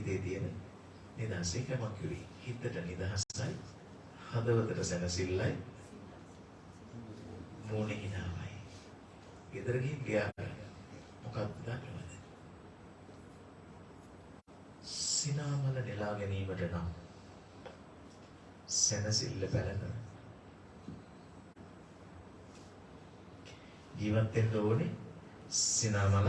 හිතේ තියෙන නිදහස. ඒකම කිව්වේ. හිතට නිදහසයි, හදවතට සැනසෙල්ලයි, මොනේ හිනාවයි. ගෙදර ගිහින් ගියා. මොකක්ද දන්නවද? සිනාමල නෙලා ගැනීමට නම් සැනසෙල්ල පැලකර ජීවත් වෙන්න ඕනේ. සිනාමල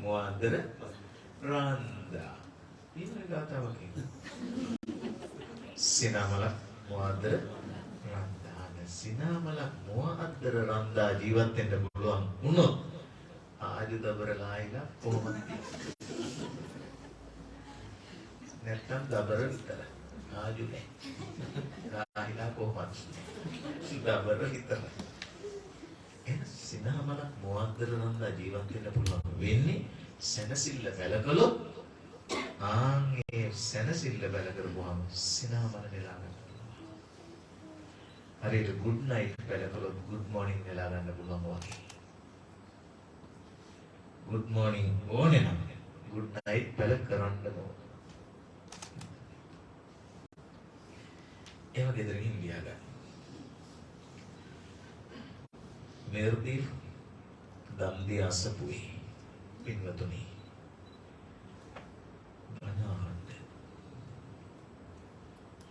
මොහොන්දර රන්දා ඊළඟ ගාතාවක් සිනාමල මොහොන්දර රන්දා සිනාමල මොහොන්දර රන්දා ජීවත් වෙන්න පුළුවන් වුණොත් ආයුධවර ලායිලා කොහොමද නැත්තම් දබර විතර ආයුධේ ලායිලා කොහොමද දබර විතර සිනාමල මොහොන්දර රන්දා ජීවත් වෙන්න පුළුවන් වෙන්නේ සැනසෙල්ල බැලකලොත් ආන්ගේ සැනසෙල්ල බැල කරපුවාම සිනාමල නෙලා ගන්න පුළුවන්. හරියට good night බැලකලොත් good morning නෙලා ගන්න පුළුවන් වගේ. good morning ඕනේ නම් good night බැල කරන්න ඕන. ඒව ගෙදරින් ගියා ගන්න. මෙර්දී දම්දි අසපුයි පින්වතුනි බණහන්න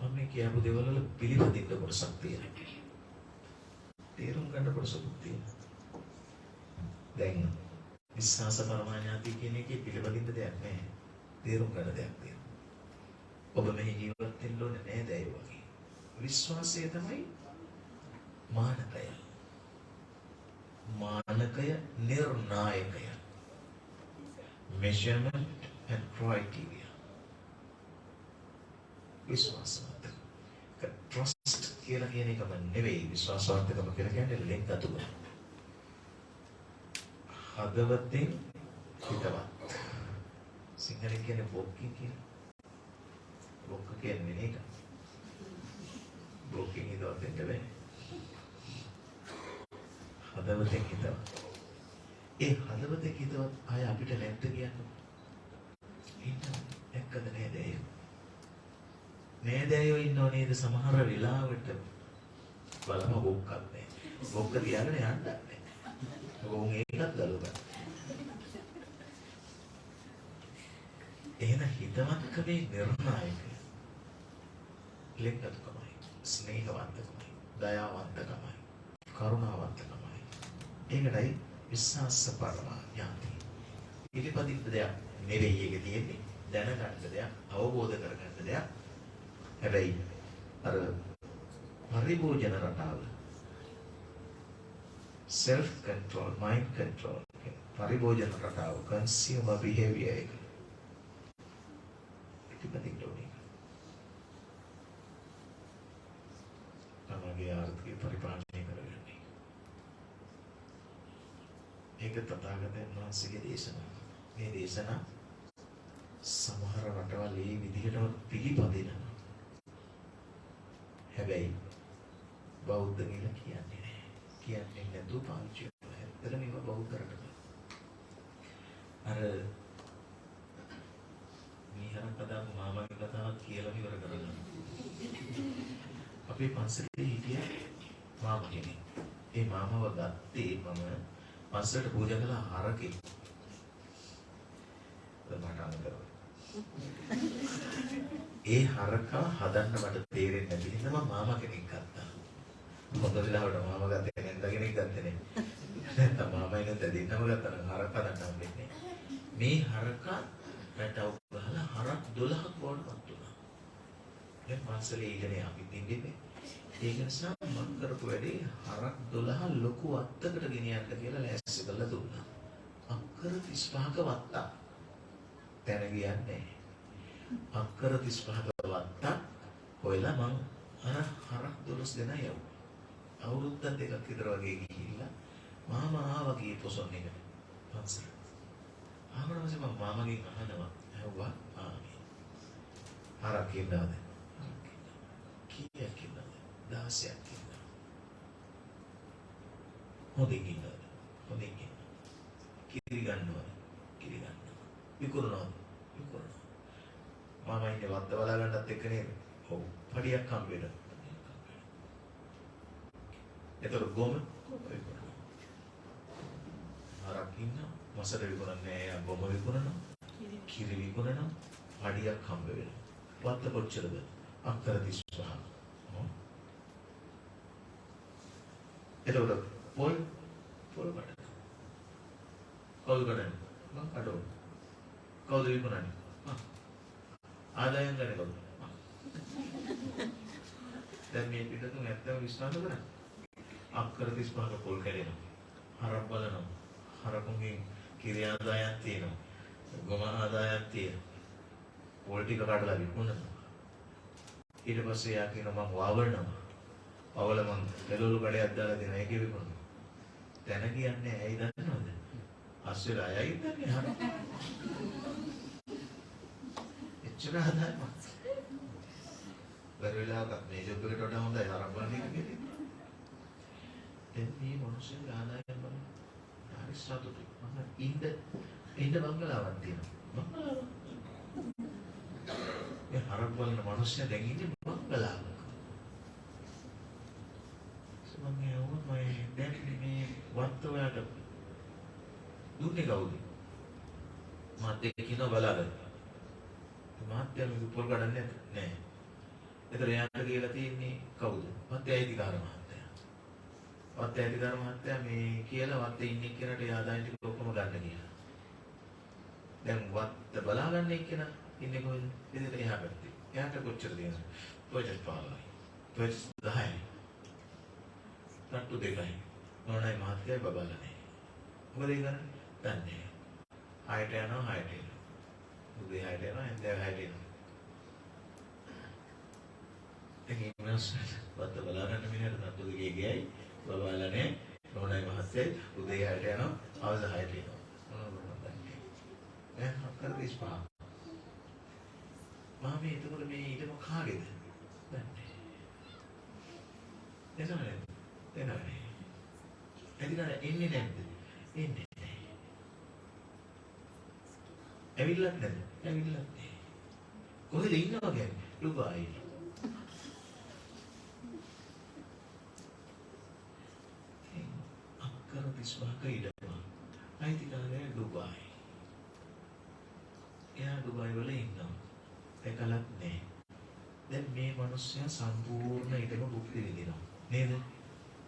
මම කියපු දේවල් වල පිළිපදින්න කොටසක් තියෙනවා. තේරුම් ගන්න කොටසක් තියෙනවා. දැන් විශ්වාස පරමාඥාති කියන එකේ පිළිපදින්න දෙයක් නැහැ. තේරුම් ගන්න දෙයක් තියෙනවා. ඔබ මෙහි ජීවත් වෙන්න ඕනේ නේද ඒ වගේ. විශ්වාසය තමයි මානකය. මානකය නිර්ණායකය. Measurement and criteria. විශ්වාසවන්ත. Trust කියලා කියන එකම නෙවෙයි විශ්වාසවන්තකම කියලා කියන්නේ ලෙන්ගතුම. හදවතින් හිතවත්. සිංහලෙන් කියන්නේ බොක්කි කියලා. බොක්ක කියන්නේ නේද? බොක්කෙන් හිතවත් වෙන්න බෑ. හදවතෙන් හිතවත්. ඒ හදවතෙන් හිතවත් අය අපිට නැද්ද කියන්නේ? ඉන්නවා. එක්කද නේද ඒ? නේද අයෝ ඉන්නව නේද සමහර වෙලාවට බලම බොක්කක් නැහැ. බොක්ක තියාගෙන යන්න නැහැ. ඕන් ඒකත් ගලවගන්න. එහෙනම් හිතවත්කමේ නිර්ණායකය ලෙන්ගතුකමයි, ස්නේහවන්තකමයි, දයාවන්තකමයි, කරුණාවන්තකමයි. ඒකටයි විශ්වාස පරමාඥාති. පිළිපදින්න දෙයක් නෙවෙයි ඒක තියෙන්නේ. දැනගන්න දෙයක්, අවබෝධ කරගන්න දෙයක්. හැබැයි අර පරිභෝජන රටාව self control, mind control, පරිභෝජන රටාව, consumer behavior එක පිළිපදින්න ඕනේ. තමගේ ආර්ථික පරිපාලනය කරගන්න. ඒක තථාගතයන් වහන්සේගේ දේශනාව. මේ දේශනා සමහර රටවල් මේ විදිහටම පිළිපදිනවා. හැබැයි බෞද්ධ කියලා කියන්නේ නැහැ. කියන්නේ නැතුව පාවිච්චි කරනවා. ඇත්තටම මේවා බෞද්ධ රටවල්. අර මීහරක් කතාව මාමාගේ කතාවක් කියලා ඉවර කරගන්න. අපේ පන්සලේ හිටිය මාමා කෙනෙක්. ඒ මාමව ගත්තේ මම පස්සට පූජා කළ හරකෙක්. මට අනුකරා. ඒ හරකා හදන්න මට තේරෙන්නේ නැති හින්දා මම මාමා කෙනෙක් ගත්තා. හොඳ වෙලාවට මාමා ගත්තේ නැන්ද කෙනෙක් ගත්තේ නේ. නැත්නම් මාමා ඉන්න දෙන්නම ගත්තා නම් හරකා හදන්න හම්බෙන්නේ. මේ හරකා රටව ගහලා හරක් 12ක් බෝඩපත් වුණා. දැන් පන්සලේ ඉන්නේ අපි තින්නේ. ඒක නිසා මම කරපු වැඩේ හරක් 12 ලොකු වත්තකට ගෙනියන්න කියලා ලෑස්ති කරලා දුන්නා. අක්කර 35ක වත්තා. දැන කියන්නේ අක්කර 35ක වත්තා හොයලා මම අර හරක් 12 දෙනා යවුවා. අවුරුද්ද දෙකක් විතර වගේ ගිහිල්ලා මාමා ආවා ගියේ පොසොන් එකට පන්සල. ආවම මම මාමාගෙන් අහනවා ඇහුවා ආමි. හරක් ඉන්නවද? කීයක් ඉන්නවද? 16ක් ඉන්නවා. හොඳින් ඉන්නවද? හොඳින් ඉන්න. කිරි ගන්නවද? කිරි ගන්නවා. විකුණනවද? විකුණනවා. මාමා ඉන්නේ වත්ත බලා ගන්නත් එක්ක නේද? ඔව්. පඩියක් හම්බ වෙනවා. ඒතර ගොම විකුණනවා. හරක් ඉන්න මසර විකුණන්නේ ගොම විකුණනවා. කිරි විකුණනවා. පඩියක් හම්බ වෙනවා. වත්ත කොච්චරද? අක්කර 35. එතකොට පොල් කඩන. කවුද කඩන්නේ? මං කඩවන. කවුද විකුණන්නේ? ආදායම් ගන්න කවුද? දැන් මේ පිටතුන් ඇත්තම විශ්වාස කරන්නේ. අක්කර 35ක පොල් කැඩෙනවා. හරක් බලනවා. හරකුන්ගේ කිරි ආදායයක් තියෙනවා. ගොම ආදායයක් තියෙනවා. පොල් ටික කඩලා විකුණනවා. ඊට පස්සේ යා කියනවා මං වවනවා. අවල මං පෙරළු කඩයක් දාලා දෙන එකේ විකුණනවා. දැන කියන්නේ ඇයි දන්නවද? අස්සෙලා ඇයි දන්නේ හරක්. එච්චර හදාගන්න. වෙරළාවක් මේ ජොබ් එකට වඩා හොඳයි හරක් බලන එක කියන්නේ. දැන් මේ මොනසෙන් ආදායම් බලන්න. හරි සතුටුයි. මම ඉන්න බංගලාවක් තියෙනවා. බංගලාවක්. මේ හරක් බලන මිනිස්සු දැන් ඉන්නේ බංගලාවක. මම දැන් මේ වත්ත ඔයාලට දුන්නේ කවුද? මාත් එක්ක කියනවා බලාගන්න. මාත්‍යා මේක පොල් ගන්නන්නේ නැහැ. ඒතර එයාට කියලා තියෙන්නේ කවුද? මාත්‍යා අයිතිකාර මහත්තයා. මාත්‍යා අයිතිකාර මහත්තයා මේ කියලා වත්තේ ඉන්නේ කෙනාට ඒ ආදායම් ටික ඔක්කොම ගන්න කියලා. දැන් වත්ත බලාගන්න එක්කෙනා ඉන්නේ කොහෙද? ඉතින් එහා පැත්තේ. එයාට කොච්චර දෙනවද? ප්‍රොජෙක්ට් පාලයි. ප්‍රොජෙක්ට් 10යි. තට්ටු 2යි. නෝනයි මහත්තයයි බබාලනේ. මොකද ඒ කරන්නේ? දන්නේ. 6ට යනවා 6ට එනවා. උදේ 6ට යනවා හන්දෑ 6ට එනවා. එහේ මනස වත්ත බලාගන්න මිනිහට තට්ටු 2 ගියයි බබාලනේ නෝනයි මහත්තයයි උදේ 6ට යනවා අවුරුදු 6ට එනවා. මොනවද දන්නේ? අක්කර 35. මාමේ එතකොට මේ ඊටම කාගේද? දන්නේ. එතනනේ. එනවනේ. එදිනා එන්නේ නැද්ද? එන්නේ නැහැ. ඇවිල්ලත් නැද්ද? ඇවිල්ලත් නැහැ. කොහෙද ඉන්නවා කියන්නේ? ඩුබායි. අක්කර 35ක ඉඩම. අයිතිකාරය ඩුබායි. එයා ඩුබායි වල ඉන්නවා. එකලක් නැහැ. දැන් මේ මිනිස්සයා සම්පූර්ණ ඊටම භුක්ති විඳිනවා. නේද?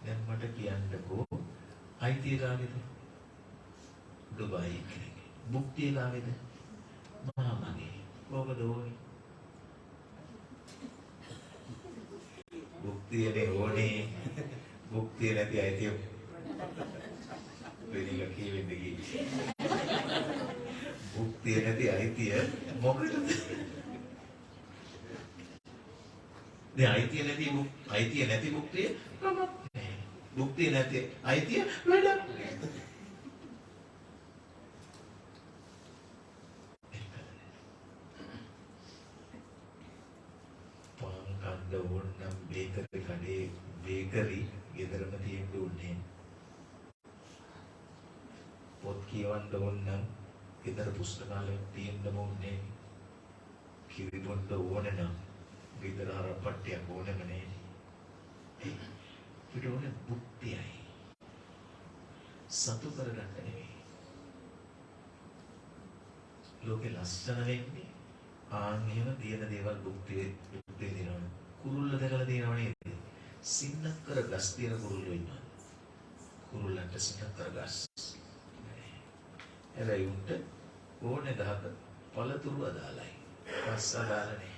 දැන් මට කියන්නකෝ අයිතිය කාගේද? ඩුබායි කෙනෙක්ගේ. භුක්තිය කාගේද? මාමගේ. මොකද ඕනේ? භුක්තියනේ ඕනේ. භුක්තිය නැති අයිතිය වෙලික කියවෙන්නේ කි. භුක්තිය නැති අයිතිය මොකටද? දැන් අයිතිය නැති භුක්තිය භුක්තිය නැති අයිතිය වැඩක්. පාන් කන්න ඕන නම් බේකරි ගෙදරම තියෙන්න ඕනේ. පොත් කියවන්න ඕන නම් ගෙදර පුස්තකාලයක් තියෙන්න ඕනේ. කිරි බොන්න ඕන නම් ගෙදර හරප්පට්ටියක් ඕනෙම නේ. අපිට ඕනේ බුද්ධියයි. සතු කරගන්න නෙවෙයි. ලෝකේ ලස්සන වෙන්නේ ආන් එහෙම තියෙන දේවල් බුද්ධි දිනනවා. කුරුල්ල දැකලා තියෙනව නේද? සින්නක්කර ගස් තියෙන කුරුල්ලෝ ඉන්නවා. කුරුල්ලන්ට සින්නක්කර ගස්. හැබැයි උන්ට ඕනේ දහක පළතුරු අදාළයි. ගස් අදාළ නෑ.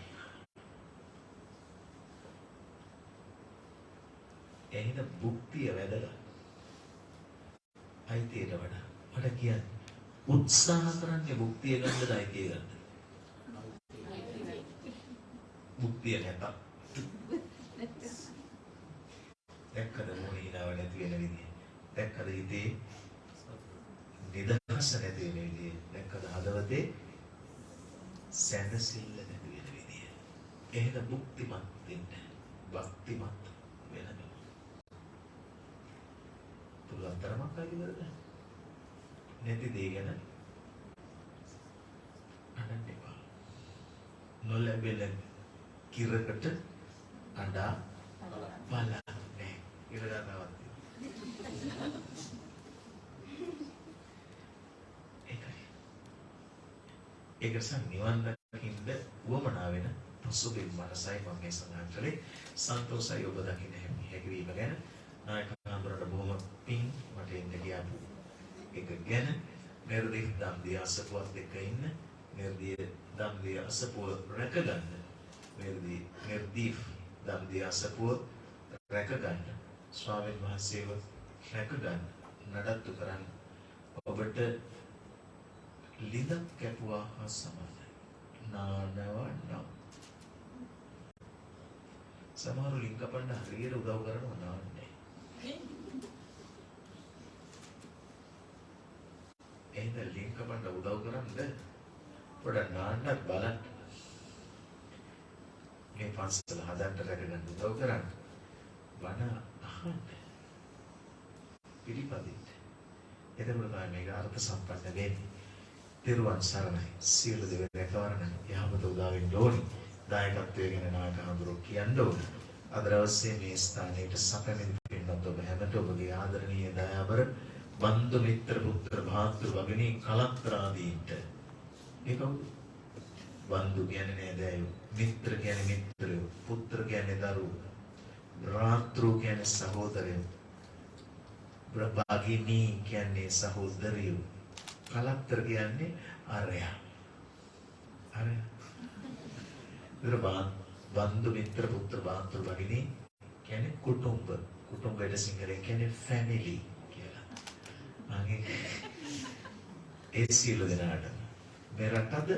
එහෙනම් භුක්තිය වැදගත්. අයිතියට වඩා. මට කියන්න උත්සාහ කරන්නේ භුක්තිය ගන්නද අයිතිය ගන්නද? භුක්තිය නැත. දැක්කද මොනේ හිනාව නැති වෙන විදිය? දැක්කද හිතේ නිදහස නැති වෙන විදිය? දැක්කද හදවතේ සැනසෙල්ල නැති වෙන විදිය? එහෙනම් භුක්තිමත් වෙන්න, භක්තිමත් වෙන්න. පුළුවන් තරමක් අයිතිවද නැති දේ ගැන අඬන්න එපා. නොලැබෙන කිරකට අඬා බලන්නේ ඉර ගන්නවත් ඒක නිවන් දකින්න උවමනා වෙන පසුබිම් මනසයි මම මේ සඳහන් කළේ සන්තෝෂයි ඔබ දකින්න හැකියවීම ගැන නායක හඳුනට බොහොම පිං මට එන්න ගියාපු එක ගැන මෙර්දී දම්දිය අසපුවත් දෙක ඉන්න මෙර්දී දම්දිය අසපුව රැකගන්න මෙර්දී දම්දිය අසපුව රැකගන්න ස්වාමීන් වහන්සේව රැකගන්න නඩත්තු කරන්න ඔබට ලිඳක් කැපුවා හා සමානයි. නානවන්නම්. සමහර ලිං කපන්න හරියට උදව් කරනවා නාන්නේ. එහෙනම් ලිං කපන්න උදව් කරන්නේ පොඩ නාන්නත් බලන්න. මේ පන්සල හදන්න රැකගන්න උදව් කරන්න. බණ අහන්න. පිළිපදින්න. එතකොට තමයි මේක අර්ථ සම්පන්න වෙන්නේ. තිරුවන් සරණයි සියලු දෙවියන් රැකවරණ යහපත උදා වෙන්න ඕනි. දායකත්වයේ ගැන නායක හඳුරු කියන්න ඕන. අද දවසේ මේ ස්ථානයේ සැපෙමින් පින්නත් ඔබ හැමත ඔබගේ ආදරණීය දයාබර බන්දු මිත්‍ර පුත්‍ර භාතෘ වගණී කලත්‍රාදීන්ට ඒක බන්දු කියන්නේ නේදයෝ මිත්‍ර කියන්නේ මිත්‍රයෝ පුත්‍ර කියන්නේ දරුවෝ භාතෘ කියන්නේ සහෝදරයෝ භගිනී කියන්නේ සහෝදරියෝ කලත්‍ර කියන්නේ ආර්යා. අර බන්දු මිත්‍ර පුත්‍ර භාතෘ භගිනී කියන්නේ කුටුම්බ. කුටුම්බයට සිංහලෙන් කියන්නේ ෆැමිලි කියලා. අනේ ඒ සියලු දෙනාට මේ රටද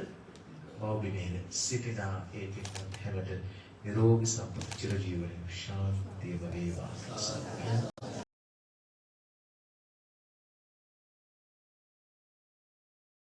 මෞබිමේද සිටිනා ඒ පින්වත් හැමට නිරෝගී සම්පත චිරජීවනයේ ශාන්තිය වේවා.